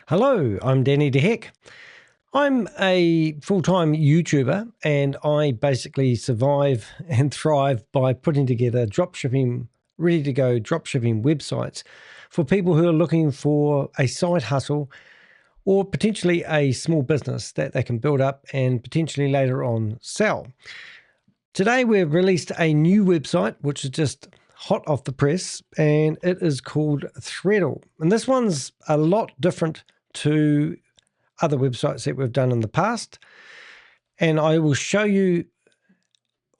Hello, I'm Danny DeHeck. I'm a full-time YouTuber and I basically survive and thrive by putting together dropshipping, ready-to-go dropshipping websites for people who are looking for a side hustle or potentially a small business that they can build up and potentially later on sell. Today we've released a new website which is just hot off the press, and it is called THREADLE. And this one's a lot different to other websites that we've done in the past. And I will show you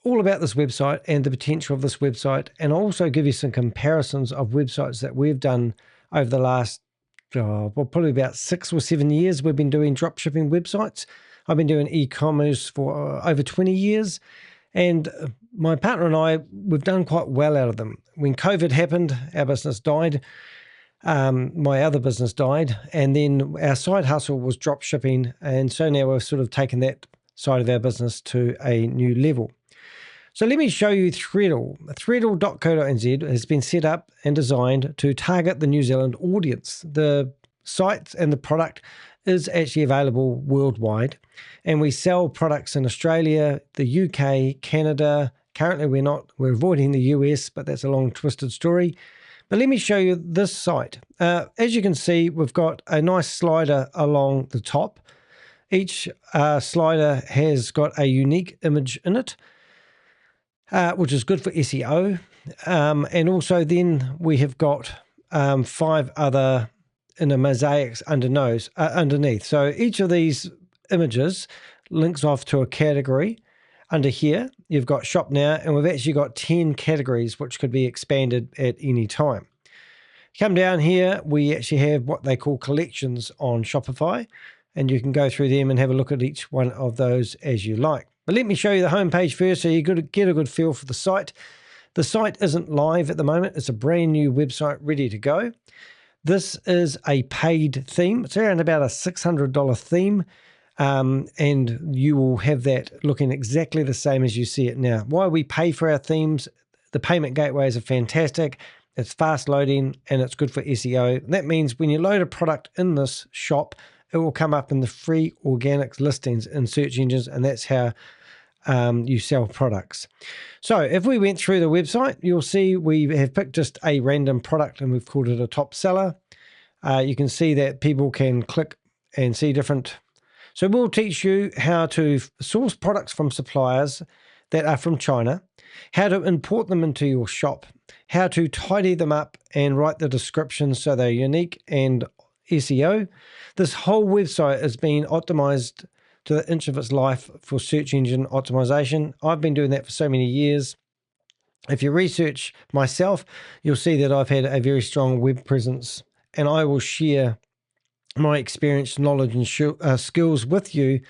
all about this website and the potential of this website, and I'll also give you some comparisons of websites that we've done over the last, probably about 6 or 7 years. We've been doing dropshipping websites. I've been doing e-commerce for over 20 years. And my partner and I, we've done quite well out of them. When COVID happened, our business died. My other business died. And then our side hustle was drop shipping. And so now we've sort of taken that side of our business to a new level. So let me show you THREADLE. THREADLE.co.nz has been set up and designed to target the New Zealand audience. The site and the product is actually available worldwide. And we sell products in Australia, the UK, Canada. Currently we're avoiding the US, but that's a long twisted story. But let me show you this site. As you can see, we've got a nice slider along the top. Each slider has got a unique image in it, which is good for SEO. And also then we have got 5 other in a mosaics underneath. So each of these images links off to a category. Under here, you've got Shop Now, and we've actually got 10 categories which could be expanded at any time. Come down here, we actually have what they call collections on Shopify, and you can go through them and have a look at each one of those as you like. But let me show you the homepage first so you get a good feel for the site. The site isn't live at the moment. It's a brand new website ready to go. This is a paid theme. It's around about a $600 theme. And you will have that looking exactly the same as you see it now. Why we pay for our themes, the payment gateways are fantastic. It's fast loading and it's good for SEO. That means when you load a product in this shop, it will come up in the free organic listings in search engines, and that's how you sell products. So if we went through the website, you'll see we have picked just a random product and we've called it a top seller. You can see that people can click and see different. So we'll teach you how to source products from suppliers that are from China, how to import them into your shop, how to tidy them up and write the descriptions so they're unique and SEO. This whole website is being optimized to the inch of its life for search engine optimization. I've been doing that for so many years. If you research myself, you'll see that I've had a very strong web presence, and I will share my experience, knowledge, and skills with you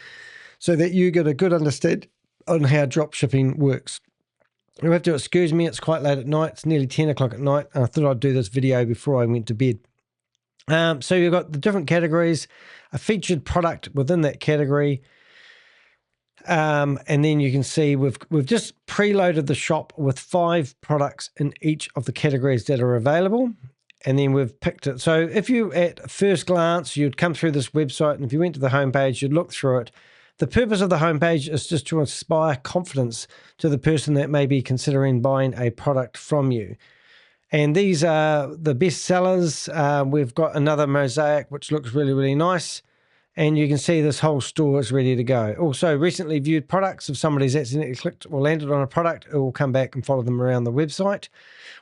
so that you get a good understanding on how dropshipping works. You have to excuse me, it's quite late at night. It's nearly 10 o'clock at night, and I thought I'd do this video before I went to bed. So you've got the different categories, a featured product within that category. And then you can see we've just preloaded the shop with 5 products in each of the categories that are available. And then we've picked it. So if you, at first glance, you'd come through this website, and if you went to the homepage, you'd look through it. The purpose of the homepage is just to inspire confidence to the person that may be considering buying a product from you. And these are the best sellers. We've got another mosaic, which looks really, really nice. And you can see this whole store is ready to go. Also, recently viewed products. If somebody's accidentally clicked or landed on a product, it will come back and follow them around the website.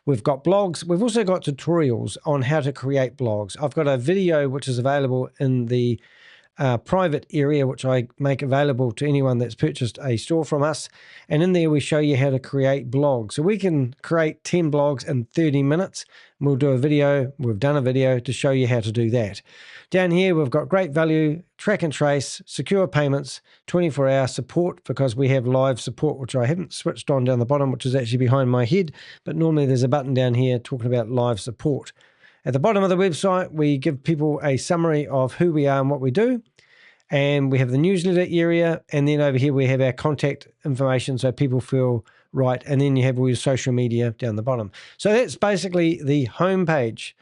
We've got blogs. We've also got tutorials on how to create blogs. I've got a video which is available in the private area, which I make available to anyone that's purchased a store from us. And in there, we show you how to create blogs. So we can create 10 blogs in 30 minutes. We'll do a video. We've done a video to show you how to do that. Down here, we've got great value, track and trace, secure payments, 24-hour support, because we have live support, which I haven't switched on down the bottom, which is actually behind my head. But normally there's a button down here talking about live support. At the bottom of the website, we give people a summary of who we are and what we do. And we have the newsletter area. And then over here, we have our contact information so people feel right. And then you have all your social media down the bottom. So that's basically the home page.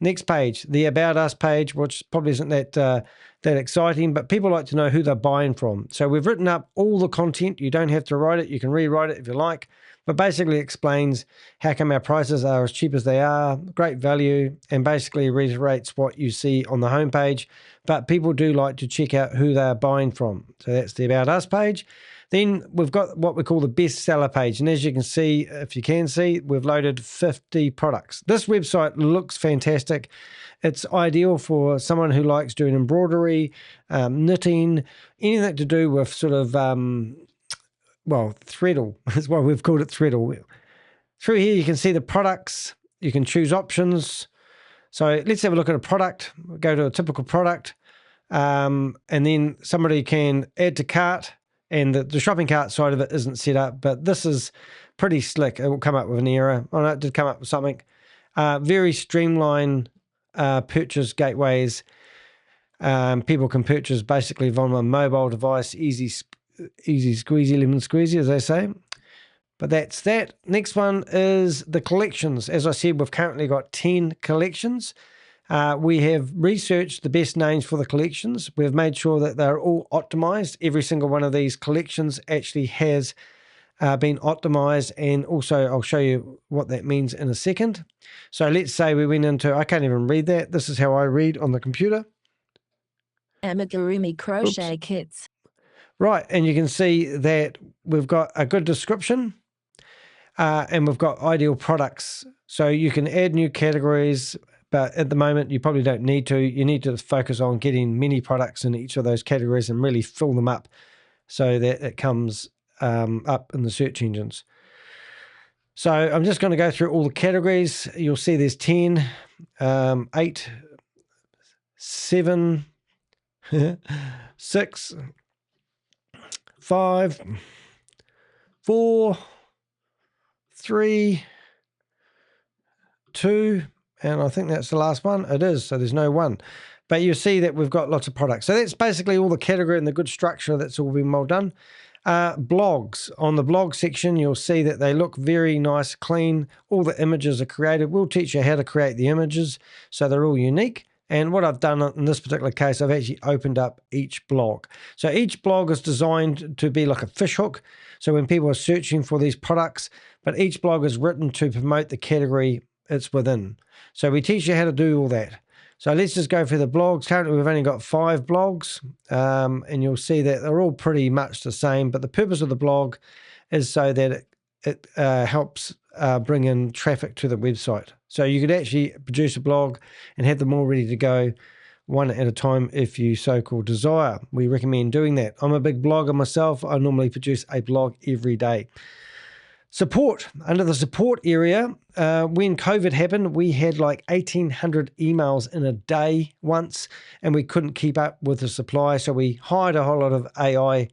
Next page, the About Us page, which probably isn't that exciting, but people like to know who they're buying from. So we've written up all the content. You don't have to write it. You can rewrite it if you like, but basically explains how come our prices are as cheap as they are, great value, and basically reiterates what you see on the homepage. But people do like to check out who they're buying from. So that's the About Us page. Then we've got what we call the bestseller page. And as you can see, if you can see, we've loaded 50 products. This website looks fantastic. It's ideal for someone who likes doing embroidery, knitting, anything to do with sort of, THREADLE. That's why we've called it THREADLE. Through here, you can see the products. You can choose options. So let's have a look at a product. We'll go to a typical product. And then somebody can add to cart. And the shopping cart side of it isn't set up, but this is pretty slick. It will come up with an error. Oh no, it did come up with something. Very streamlined purchase gateways. People can purchase basically from a mobile device, easy squeezy, lemon squeezy, as they say. But that's that. Next one is the collections. As I said, we've currently got 10 collections. We have researched the best names for the collections. We've made sure that they're all optimized. Every single one of these collections actually has been optimized, and also I'll show you what that means in a second. So let's say we went into, I can't even read that. This is how I read on the computer. Amigurumi crochet kits. Right, and you can see that we've got a good description and we've got ideal products. So you can add new categories, but at the moment, you probably don't need to. You need to focus on getting many products in each of those categories and really fill them up so that it comes up in the search engines. So I'm just going to go through all the categories. You'll see there's 10, 8, 7, 6, 5, 4, 3, 2, and I think that's the last one. It is, so there's no one. But you see that we've got lots of products. So that's basically all the category and the good structure. That's all been well done. Blogs. On the blog section, you'll see that they look very nice, clean. All the images are created. We'll teach you how to create the images so they're all unique. And what I've done in this particular case, I've actually opened up each blog. So each blog is designed to be like a fishhook. So when people are searching for these products, but each blog is written to promote the category it's within. So we teach you how to do all that. So let's just go through the blogs. Currently, we've only got 5 blogs, and you'll see that they're all pretty much the same. But the purpose of the blog is so that it helps bring in traffic to the website. So you could actually produce a blog and have them all ready to go one at a time if you so-called desire. We recommend doing that. I'm a big blogger myself. I normally produce a blog every day. Support. Under the support area, when COVID happened, we had like 1,800 emails in a day once, and we couldn't keep up with the supply. So we hired a whole lot of AI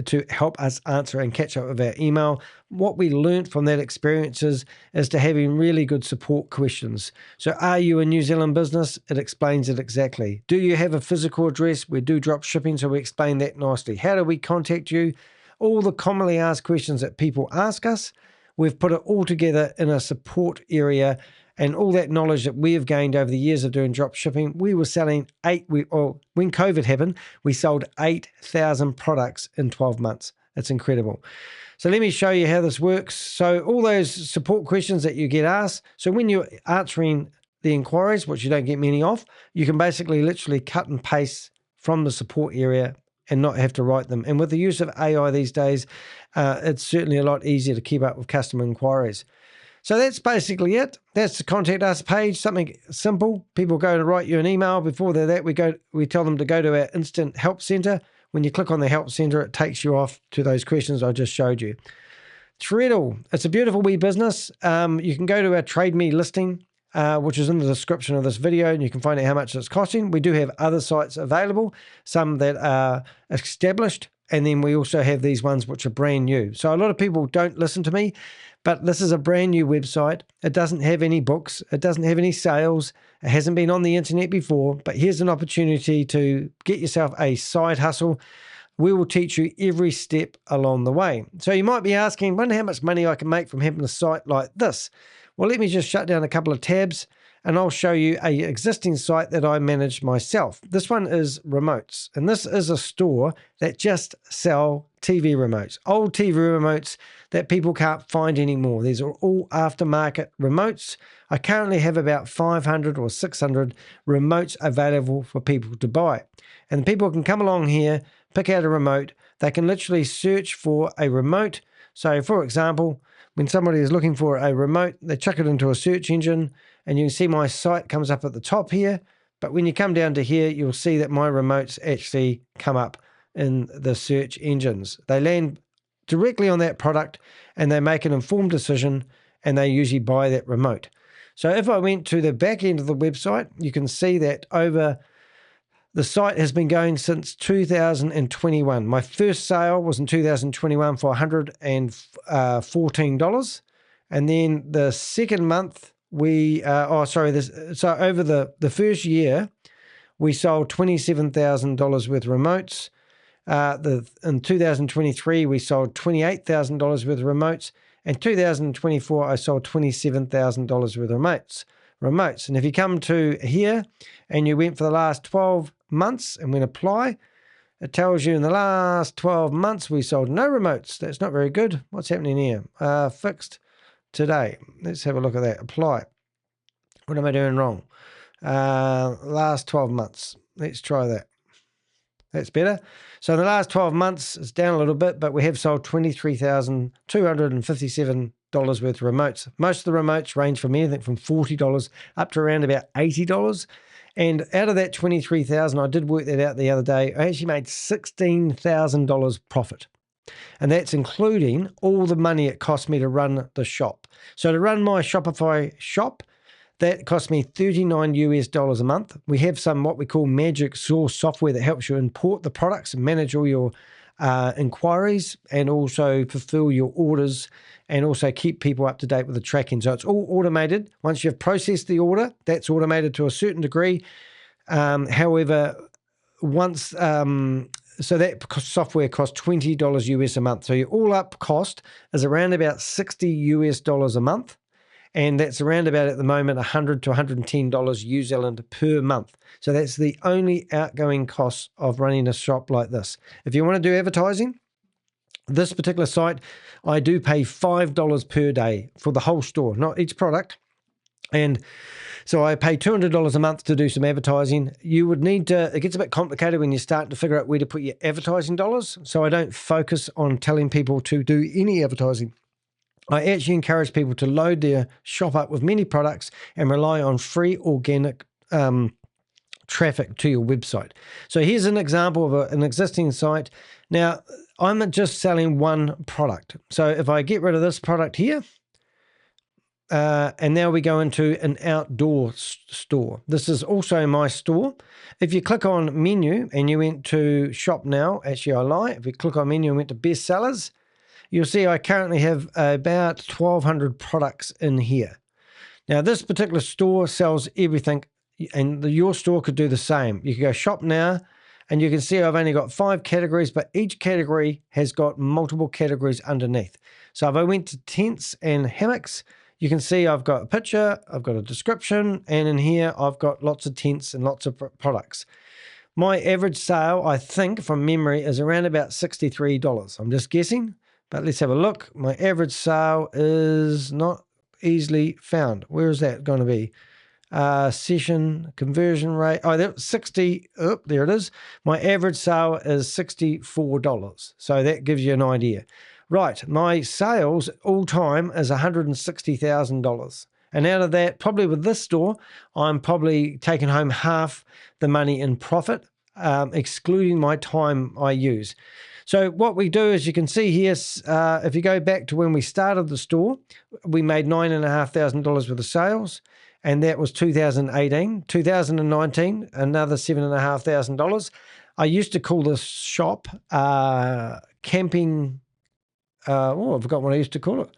to help us answer and catch up with our email. What we learned from that experience is to having really good support questions. So are you a New Zealand business? It explains it exactly. Do you have a physical address? We do drop shipping, so we explain that nicely. How do we contact you? All the commonly asked questions that people ask us, we've put it all together in a support area, and all that knowledge that we have gained over the years of doing drop shipping. We were selling when COVID happened, we sold 8,000 products in 12 months. It's incredible. So let me show you how this works. So all those support questions that you get asked, so when you're answering the inquiries, which you don't get many of, you can basically literally cut and paste from the support area and not have to write them. And with the use of AI these days, it's certainly a lot easier to keep up with customer inquiries. So that's basically it. That's the contact us page, something simple. People go to write you an email. Before that, we tell them to go to our instant help center. When you click on the help center, it takes you off to those questions I just showed you. THREADLE, it's a beautiful wee business. You can go to our Trade Me listing, which is in the description of this video, and you can find out how much it's costing. We do have other sites available, some that are established, and then we also have these ones which are brand new. So a lot of people don't listen to me, but this is a brand new website. It doesn't have any books. It doesn't have any sales. It hasn't been on the internet before, but here's an opportunity to get yourself a side hustle. We will teach you every step along the way. So you might be asking, wonder how much money I can make from having a site like this. Well, let me just shut down a couple of tabs. and I'll show you a existing site that I manage myself. This one is remotes, and this is a store that just sell TV remotes, old TV remotes that people can't find anymore. These are all aftermarket remotes. I currently have about 500 or 600 remotes available for people to buy. And people can come along here, pick out a remote. They can literally search for a remote. So for example, when somebody is looking for a remote, they chuck it into a search engine, and you can see my site comes up at the top here. But when you come down to here, you'll see that my remotes actually come up in the search engines. They land directly on that product, and they make an informed decision, and they usually buy that remote. So if I went to the back end of the website, you can see that the site has been going since 2021. My first sale was in 2021 for $114. And then the second month, so over the first year, we sold $27,000 worth of remotes. In 2023, we sold $28,000 worth of remotes. In 2024, I sold $27,000 worth of remotes. And if you come to here and you went for the last 12 months and went apply, it tells you in the last 12 months we sold no remotes. That's not very good. What's happening here? Fixed today. Let's have a look at that. Apply. What am I doing wrong? Last 12 months. Let's try that. That's better. So in the last 12 months, it's down a little bit, but we have sold $23,257 worth of remotes. Most of the remotes range from anything from $40 up to around about $80. And out of that $23,000, I did work that out the other day, I actually made $16,000 profit. And that's including all the money it cost me to run the shop. So to run my Shopify shop, that cost me $39 a month. We have some what we call magic source software that helps you import the products and manage all your inquiries, and also fulfill your orders, and also keep people up to date with the tracking. So it's all automated. Once you've processed the order, that's automated to a certain degree. However, so that software costs $20 US a month. So your all up cost is around about $60 a month. And that's around about at the moment $100 to $110 New Zealand per month. So that's the only outgoing cost of running a shop like this. If you want to do advertising, this particular site, I do pay $5 per day for the whole store, not each product. And so I pay $200 a month to do some advertising. You would need to, it gets a bit complicated when you start to figure out where to put your advertising dollars. So I don't focus on telling people to do any advertising. I actually encourage people to load their shop up with many products and rely on free organic traffic to your website. So here's an example of an existing site. Now, I'm just selling one product. So if I get rid of this product here, and now we go into an outdoor store. This is also my store. If you click on menu and you went to shop now, actually I lie. If you click on menu and went to best sellers, you'll see I currently have about 1,200 products in here. Now, this particular store sells everything, and your store could do the same. You can go shop now, and you can see I've only got 5 categories, but each category has got multiple categories underneath. So if I went to tents and hammocks, you can see I've got a picture, I've got a description, and in here I've got lots of tents and lots of products. My average sale, I think, from memory, is around about $63. I'm just guessing. But let's have a look. My average sale is not easily found. Where is that going to be? Session conversion rate. Oh, that's 60. Oh, there it is. My average sale is $64. So that gives you an idea. Right. My sales all time is $160,000. And out of that, probably with this store, I'm probably taking home half the money in profit, excluding my time I use. So what we do, as you can see here, if you go back to when we started the store, we made $9,500 worth of sales, and that was 2018. 2019, another $7,500. I used to call this shop camping. I forgot what I used to call it.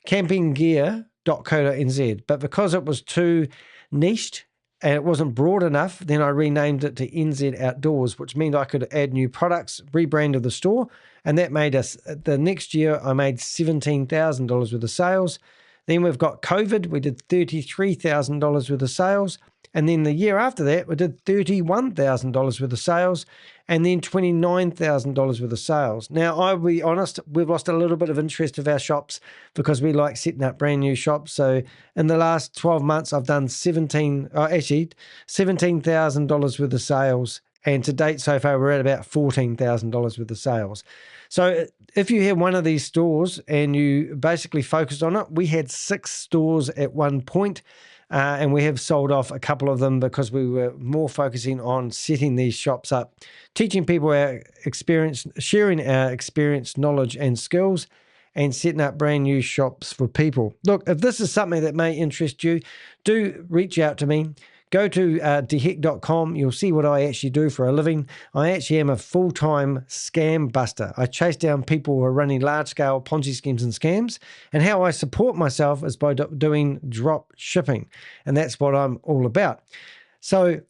Campinggear.co.nz. But because it was too niched and it wasn't broad enough, then I renamed it to NZ Outdoors, which meant I could add new products, rebranded the store, and that made us, the next year I made $17,000 worth of sales. Then we've got COVID. We did $33,000 worth of sales. And then the year after that, we did $31,000 worth of sales, and then $29,000 worth of sales. Now, I'll be honest, we've lost a little bit of interest of our shops because we like setting up brand new shops. So in the last 12 months, I've done $17,000 worth of sales. And to date so far, we're at about $14,000 worth of sales. So if you have one of these stores and you basically focused on it, we had 6 stores at one point. And we have sold off a couple of them because we were more focusing on setting these shops up, teaching people our experience, sharing our experience, knowledge, and skills, and setting up brand new shops for people. Look, if this is something that may interest you, do reach out to me. Go to theheck.com. You'll see what I actually do for a living. I actually am a full-time scam buster. I chase down people who are running large-scale Ponzi schemes and scams. And how I support myself is by doing drop shipping. And that's what I'm all about. So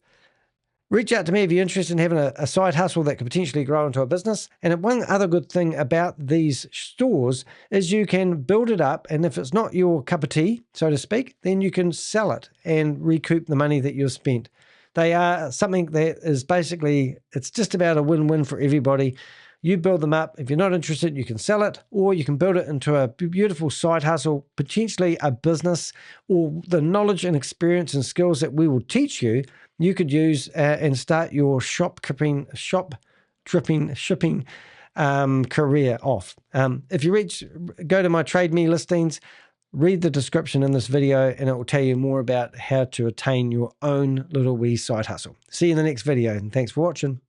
reach out to me if you're interested in having a side hustle that could potentially grow into a business. And one other good thing about these stores is you can build it up, and if it's not your cup of tea, so to speak, then you can sell it and recoup the money that you've spent. They are something that is basically, it's just about a win-win for everybody. You build them up. If you're not interested, you can sell it, or you can build it into a beautiful side hustle, potentially a business, or the knowledge and experience and skills that we will teach you, you could use and start your shop dripping shipping career off. If you go to my Trade Me listings, read the description in this video, and it will tell you more about how to attain your own little wee side hustle. See you in the next video, and thanks for watching.